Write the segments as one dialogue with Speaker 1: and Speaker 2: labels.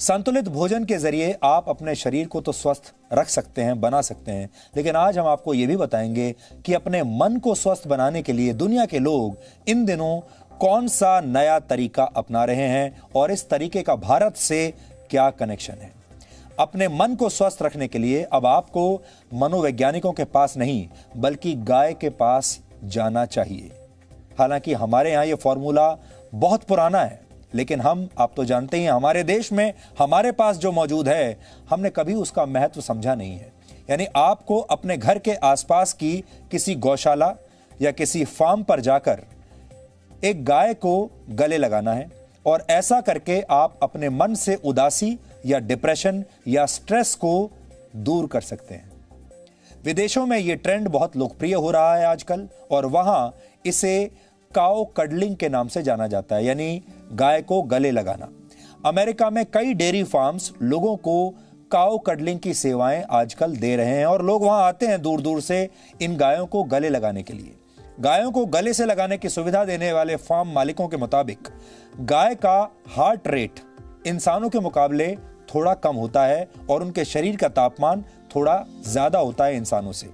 Speaker 1: संतुलित भोजन के जरिए आप अपने शरीर को तो स्वस्थ रख सकते हैं, बना सकते हैं, लेकिन आज हम आपको यह भी बताएंगे कि अपने मन को स्वस्थ बनाने के लिए दुनिया के लोग इन दिनों कौन सा नया तरीका अपना रहे हैं और इस तरीके का भारत से क्या कनेक्शन है। अपने मन को स्वस्थ रखने के लिए अब आपको मनोवैज्ञानिकों के पास नहीं बल्कि गाय के पास जाना चाहिए। हालांकि हमारे यहाँ यह फॉर्मूला बहुत पुराना है, लेकिन आप तो जानते ही हैं हमारे देश में हमारे पास जो मौजूद है हमने कभी उसका महत्व समझा नहीं है। यानी आपको अपने घर के आसपास की किसी गौशाला या किसी फार्म पर जाकर एक गाय को गले लगाना है और ऐसा करके आप अपने मन से उदासी या डिप्रेशन या स्ट्रेस को दूर कर सकते हैं। विदेशों में यह ट्रेंड बहुत लोकप्रिय हो रहा है आजकल और वहां इसे काउ कडलिंग के नाम से जाना जाता है, यानी गाय को गले लगाना। अमेरिका में कई डेयरी फार्म्स लोगों को काउ कडलिंग की सेवाएं आजकल दे रहे हैं और लोग वहां आते हैं दूर दूर से इन गायों को गले लगाने के लिए। गायों को गले से लगाने की सुविधा देने वाले फार्म मालिकों के मुताबिक गाय का हार्ट रेट इंसानों के मुकाबले थोड़ा कम होता है और उनके शरीर का तापमान थोड़ा ज्यादा होता है इंसानों से।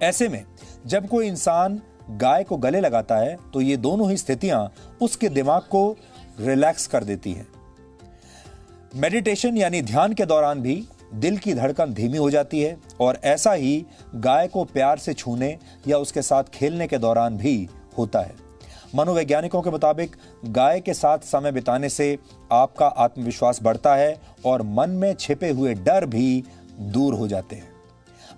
Speaker 1: ऐसे में जब कोई इंसान गाय को गले लगाता है तो ये दोनों ही स्थितियां उसके दिमाग को रिलैक्स कर देती हैं। मेडिटेशन यानी ध्यान के दौरान भी दिल की धड़कन धीमी हो जाती है और ऐसा ही गाय को प्यार से छूने या उसके साथ खेलने के दौरान भी होता है। मनोवैज्ञानिकों के मुताबिक गाय के साथ समय बिताने से आपका आत्मविश्वास बढ़ता है और मन में छिपे हुए डर भी दूर हो जाते हैं।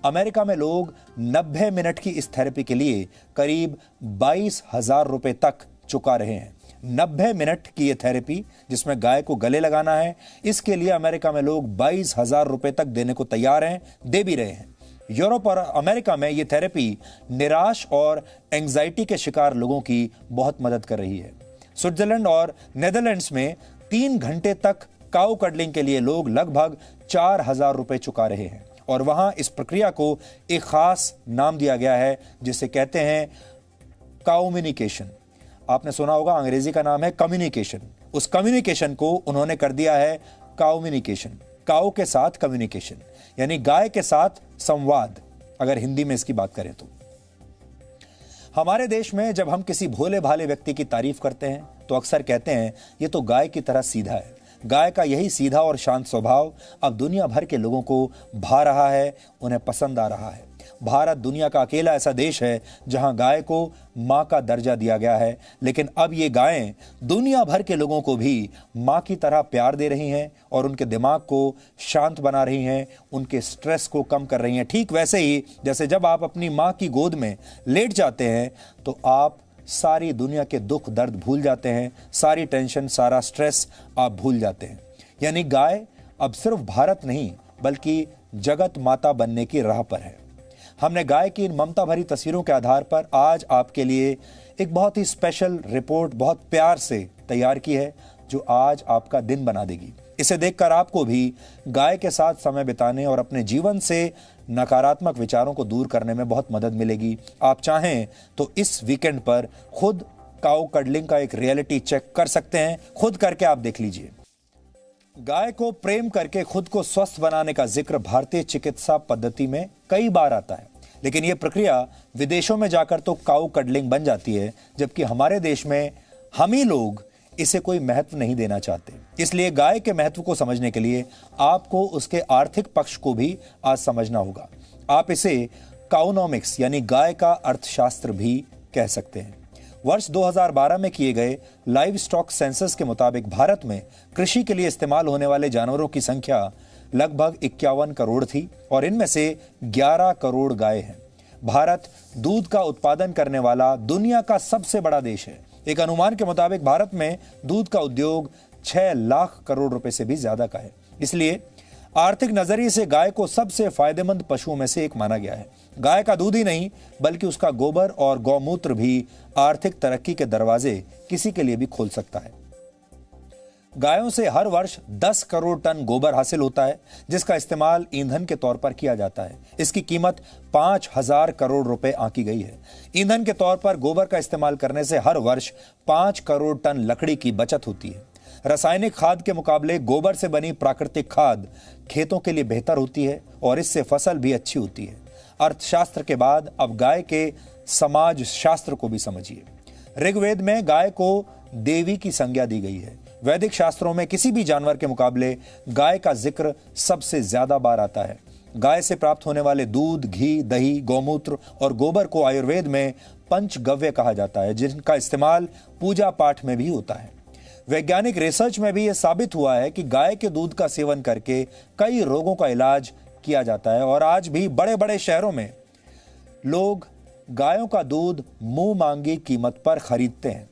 Speaker 1: अमेरिका में लोग 90 मिनट की इस थेरेपी के लिए करीब 22,000 रुपए तक चुका रहे हैं। 90 मिनट की यह थेरेपी जिसमें गाय को गले लगाना है, इसके लिए अमेरिका में लोग 22,000 रुपए तक देने को तैयार हैं, दे भी रहे हैं। यूरोप और अमेरिका में यह थेरेपी निराश और एंजाइटी के शिकार लोगों की बहुत मदद कर रही है। स्विट्जरलैंड और नेदरलैंड्स में 3 घंटे तक काउ कडलिंग के लिए लोग लगभग 4,000 रुपए चुका रहे हैं और वहां इस प्रक्रिया को एक खास नाम दिया गया है जिसे कहते हैं काउम्युनिकेशन। आपने सुना होगा अंग्रेजी का नाम है कम्युनिकेशन। उस कम्युनिकेशन को उन्होंने कर दिया है काउम्युनिकेशन, काउ के साथ कम्युनिकेशन, यानी गाय के साथ संवाद, अगर हिंदी में इसकी बात करें तो। हमारे देश में जब हम किसी भोले भाले व्यक्ति की तारीफ करते हैं तो अक्सर कहते हैं ये तो गाय की तरह सीधा है। गाय का यही सीधा और शांत स्वभाव अब दुनिया भर के लोगों को भा रहा है, उन्हें पसंद आ रहा है। भारत दुनिया का अकेला ऐसा देश है जहां गाय को मां का दर्जा दिया गया है, लेकिन अब ये गायें दुनिया भर के लोगों को भी मां की तरह प्यार दे रही हैं और उनके दिमाग को शांत बना रही हैं, उनके स्ट्रेस को कम कर रही हैं। ठीक वैसे ही जैसे जब आप अपनी मां की गोद में लेट जाते हैं तो आप सारी दुनिया के दुख दर्द भूल जाते हैं, सारी टेंशन, सारा स्ट्रेस आप भूल जाते हैं। यानी गाय अब सिर्फ भारत नहीं बल्कि जगत माता बनने की राह पर है। हमने गाय की इन ममता भरी तस्वीरों के आधार पर आज आपके लिए एक बहुत ही स्पेशल रिपोर्ट बहुत प्यार से तैयार की है जो आज आपका दिन बना देगी। इसे देखकर आपको भी गाय के साथ समय बिताने और अपने जीवन से नकारात्मक विचारों को दूर करने में बहुत मदद मिलेगी। आप चाहें तो इस वीकेंड पर खुद काउ कडलिंग का एक रियलिटी चेक कर सकते हैं, खुद करके आप देख लीजिए। गाय को प्रेम करके खुद को स्वस्थ बनाने का जिक्र भारतीय चिकित्सा पद्धति में कई बार आता है, लेकिन यह प्रक्रिया विदेशों में जाकर तो काउ कडलिंग बन जाती है, जबकि हमारे देश में हम ही लोग इसे कोई महत्व नहीं देना चाहते। इसलिए गाय के महत्व को समझने के लिए आपको उसके आर्थिक पक्ष को भी आज समझना होगा। आप इसे काउनॉमिक्स यानी गाय का अर्थशास्त्र भी कह सकते हैं। वर्ष 2012 में किए गए लाइव स्टॉक सेंसस के मुताबिक भारत में कृषि के लिए इस्तेमाल होने वाले जानवरों की संख्या लगभग 51 करोड़ थी और इनमें से 11 करोड़ गाय हैं। भारत दूध का उत्पादन करने वाला दुनिया का सबसे बड़ा देश है। एक अनुमान के मुताबिक भारत में दूध का उद्योग 6 लाख करोड़ रुपए से भी ज्यादा का है। इसलिए आर्थिक नजरिए से गाय को सबसे फायदेमंद पशुओं में से एक माना गया है। गाय का दूध ही नहीं बल्कि उसका गोबर और गौमूत्र भी आर्थिक तरक्की के दरवाजे किसी के लिए भी खोल सकता है। गायों से हर वर्ष 10 करोड़ टन गोबर हासिल होता है जिसका इस्तेमाल ईंधन के तौर पर किया जाता है। इसकी कीमत 5,000 करोड़ रुपए आंकी गई है। ईंधन के तौर पर गोबर का इस्तेमाल करने से हर वर्ष 5 करोड़ टन लकड़ी की बचत होती है। रासायनिक खाद के मुकाबले गोबर से बनी प्राकृतिक खाद खेतों के लिए बेहतर होती है और इससे फसल भी अच्छी होती है। अर्थशास्त्र के बाद अब गाय के समाज शास्त्र को भी समझिए। ऋग्वेद में गाय को देवी की संज्ञा दी गई है। वैदिक शास्त्रों में किसी भी जानवर के मुकाबले गाय का जिक्र सबसे ज्यादा बार आता है। गाय से प्राप्त होने वाले दूध, घी, दही, गौमूत्र और गोबर को आयुर्वेद में पंचगव्य कहा जाता है, जिनका इस्तेमाल पूजा पाठ में भी होता है। वैज्ञानिक रिसर्च में भी यह साबित हुआ है कि गाय के दूध का सेवन करके कई रोगों का इलाज किया जाता है और आज भी बड़े बड़े शहरों में लोग गायों का दूध मुंह मांगी कीमत पर खरीदते हैं।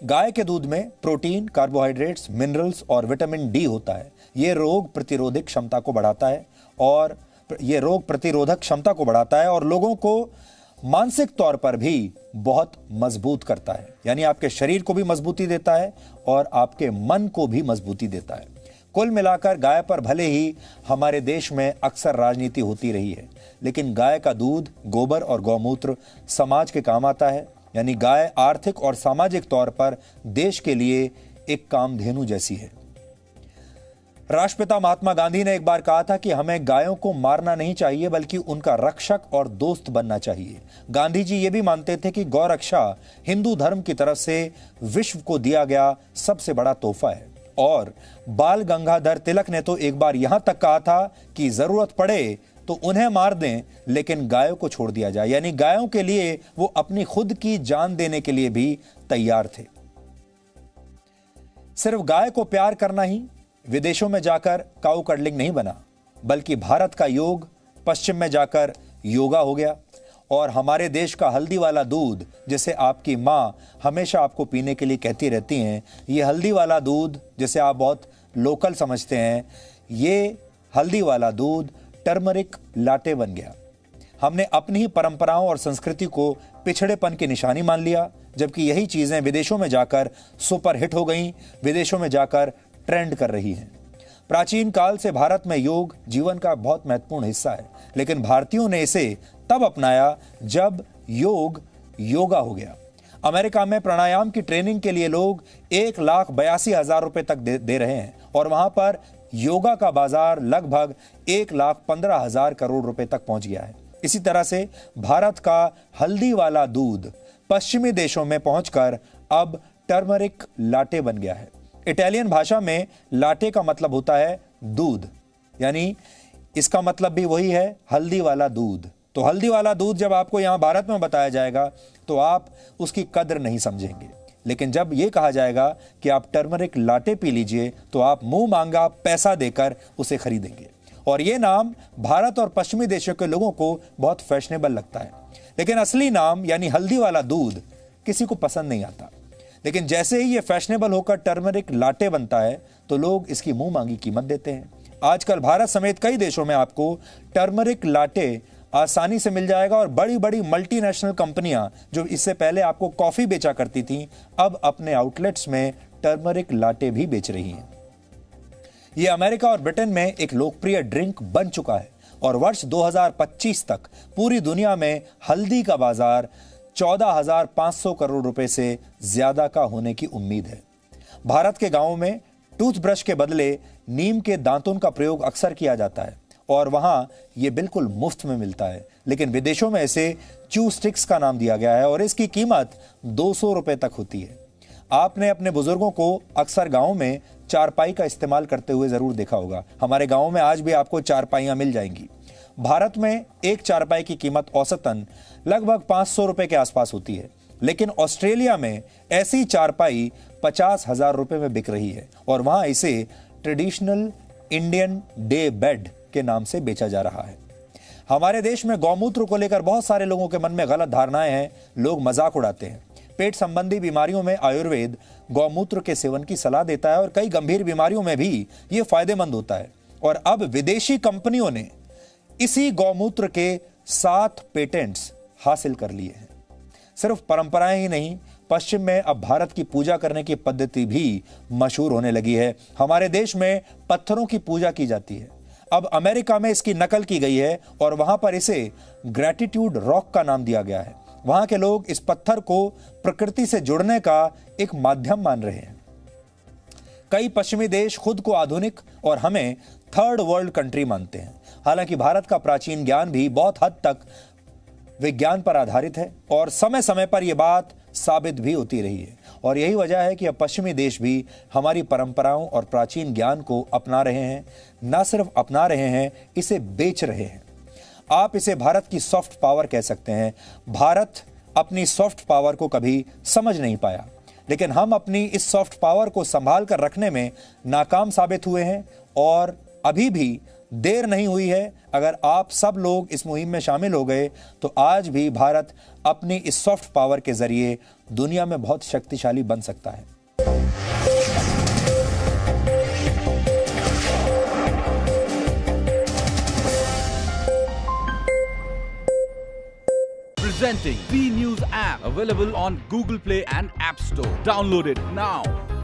Speaker 1: गाय के दूध में प्रोटीन, कार्बोहाइड्रेट्स, मिनरल्स और विटामिन डी होता है। यह रोग प्रतिरोधक क्षमता को बढ़ाता है और लोगों को मानसिक तौर पर भी बहुत मजबूत करता है। यानी आपके शरीर को भी मजबूती देता है और आपके मन को भी मजबूती देता है। कुल मिलाकर गाय पर भले ही हमारे देश में अक्सर राजनीति होती रही है, लेकिन गाय का दूध, गोबर और गौमूत्र समाज के काम आता है। यानी गाय आर्थिक और सामाजिक तौर पर देश के लिए एक कामधेनु जैसी है। राष्ट्रपिता महात्मा गांधी ने एक बार कहा था कि हमें गायों को मारना नहीं चाहिए, बल्कि उनका रक्षक और दोस्त बनना चाहिए। गांधी जी ये भी मानते थे कि गौ रक्षा हिंदू धर्म की तरफ से विश्व को दिया गया सबसे बड़ा तोहफा है। और बाल गंगाधर तिलक ने तो एक बार यहां तक कहा था कि जरूरत पड़े तो उन्हें मार दें, लेकिन गायों को छोड़ दिया जाए। यानी गायों के लिए वो अपनी खुद की जान देने के लिए भी तैयार थे। सिर्फ गाय को प्यार करना ही विदेशों में जाकर काऊ कडलिंग नहीं बना, बल्कि भारत का योग पश्चिम में जाकर योगा हो गया। और हमारे देश का हल्दी वाला दूध, जिसे आपकी माँ हमेशा आपको पीने के लिए कहती रहती हैं, ये हल्दी वाला दूध जिसे आप बहुत लोकल समझते हैं, ये हल्दी वाला दूध टर्मरिक लाटे बन गया। हमने अपनी ही परंपराओं और संस्कृति को पिछड़ेपन की निशानी मान लिया, जबकि यही चीजें विदेशों में जाकर सुपरहिट हो गईं, विदेशों में जाकर ट्रेंड कर रही हैं। प्राचीन काल से भारत में योग जीवन का बहुत महत्वपूर्ण हिस्सा है, लेकिन भारतीयों ने इसे तब अपनाया जब योग योगा हो गया। अमेरिका में प्राणायाम की ट्रेनिंग के लिए लोग 1,82,000 रुपए तक दे रहे हैं और वहां पर योगा का बाजार लगभग 1,15,000 करोड़ रुपए तक पहुंच गया है। इसी तरह से भारत का हल्दी वाला दूध पश्चिमी देशों में पहुंचकर अब टर्मरिक लाटे बन गया है। इटालियन भाषा में लाटे का मतलब होता है दूध, यानी इसका मतलब भी वही है, हल्दी वाला दूध। तो हल्दी वाला दूध जब आपको यहां भारत में बताया जाएगा तो आप उसकी कद्र नहीं समझेंगे, लेकिन जब यह कहा जाएगा कि आप टर्मरिक लाटे पी लीजिए तो आप मुंह मांगा पैसा देकर उसे खरीदेंगे। और यह नाम भारत और पश्चिमी देशों के लोगों को बहुत फैशनेबल लगता है, लेकिन असली नाम यानी हल्दी वाला दूध किसी को पसंद नहीं आता। लेकिन जैसे ही यह फैशनेबल होकर टर्मरिक लाटे बनता है तो लोग इसकी मुंह मांगी कीमत देते हैं। आजकल भारत समेत कई देशों में आपको टर्मरिक लाटे आसानी से मिल जाएगा और बड़ी बड़ी मल्टीनेशनल कंपनियां जो इससे पहले आपको कॉफी बेचा करती थीं, अब अपने आउटलेट्स में टर्मरिक लाटे भी बेच रही हैं। यह अमेरिका और ब्रिटेन में एक लोकप्रिय ड्रिंक बन चुका है और वर्ष 2025 तक पूरी दुनिया में हल्दी का बाजार 14,500 करोड़ रुपए से ज्यादा का होने की उम्मीद है। भारत के गांवों में टूथब्रश के बदले नीम के दांतों का प्रयोग अक्सर किया जाता है और वहां यह बिल्कुल मुफ्त में मिलता है, लेकिन विदेशों में इसे च्यू स्टिक्स का नाम दिया गया है और इसकी कीमत 200 रुपए तक होती है। आपने अपने बुजुर्गों को अक्सर गांव में चारपाई का इस्तेमाल करते हुए जरूर देखा होगा। हमारे गांव में आज भी आपको चारपाइयां मिल जाएंगी। भारत में एक चारपाई की कीमत औसतन लगभग 500 रुपए के आसपास होती है, लेकिन ऑस्ट्रेलिया में ऐसी चारपाई 50,000 रुपए में बिक रही है और वहां इसे ट्रेडिशनल इंडियन डे बेड के नाम से बेचा जा रहा है। हमारे देश में गौमूत्र को लेकर बहुत सारे लोगों के मन में गलत धारणाएं हैं, लोग मजाक उड़ाते हैं। पेट संबंधी बीमारियों में आयुर्वेद गौमूत्र के सेवन की सलाह देता है और कई गंभीर बीमारियों में भी यह फायदेमंद होता है। और अब विदेशी कंपनियों ने इसी गौमूत्र के 7 पेटेंट्स हासिल कर लिए हैं। सिर्फ परंपराएं ही नहीं, पश्चिम में अब भारत की पूजा करने की पद्धति भी मशहूर होने लगी है। हमारे देश में पत्थरों की पूजा की जाती है, अब अमेरिका में इसकी नकल की गई है और वहां पर इसे ग्रैटिट्यूड रॉक का नाम दिया गया है। वहां के लोग इस पत्थर को प्रकृति से जुड़ने का एक माध्यम मान रहे हैं। कई पश्चिमी देश खुद को आधुनिक और हमें थर्ड वर्ल्ड कंट्री मानते हैं। हालांकि भारत का प्राचीन ज्ञान भी बहुत हद तक विज्ञान पर आधारित है और समय समय पर यह बात साबित भी होती रही है। और यही वजह है कि अब पश्चिमी देश भी हमारी परंपराओं और प्राचीन ज्ञान को अपना रहे हैं। न सिर्फ अपना रहे हैं, इसे बेच रहे हैं। आप इसे भारत की सॉफ्ट पावर कह सकते हैं। भारत अपनी सॉफ्ट पावर को कभी समझ नहीं पाया, लेकिन हम अपनी इस सॉफ्ट पावर को संभाल कर रखने में नाकाम साबित हुए हैं और अभी भी देर नहीं हुई है। अगर आप सब लोग इस मुहिम में शामिल हो गए तो आज भी भारत अपनी इस सॉफ्ट पावर के जरिए दुनिया में बहुत शक्तिशाली बन सकता है।
Speaker 2: Presenting B News app, available on Google Play and App Store. Download it now.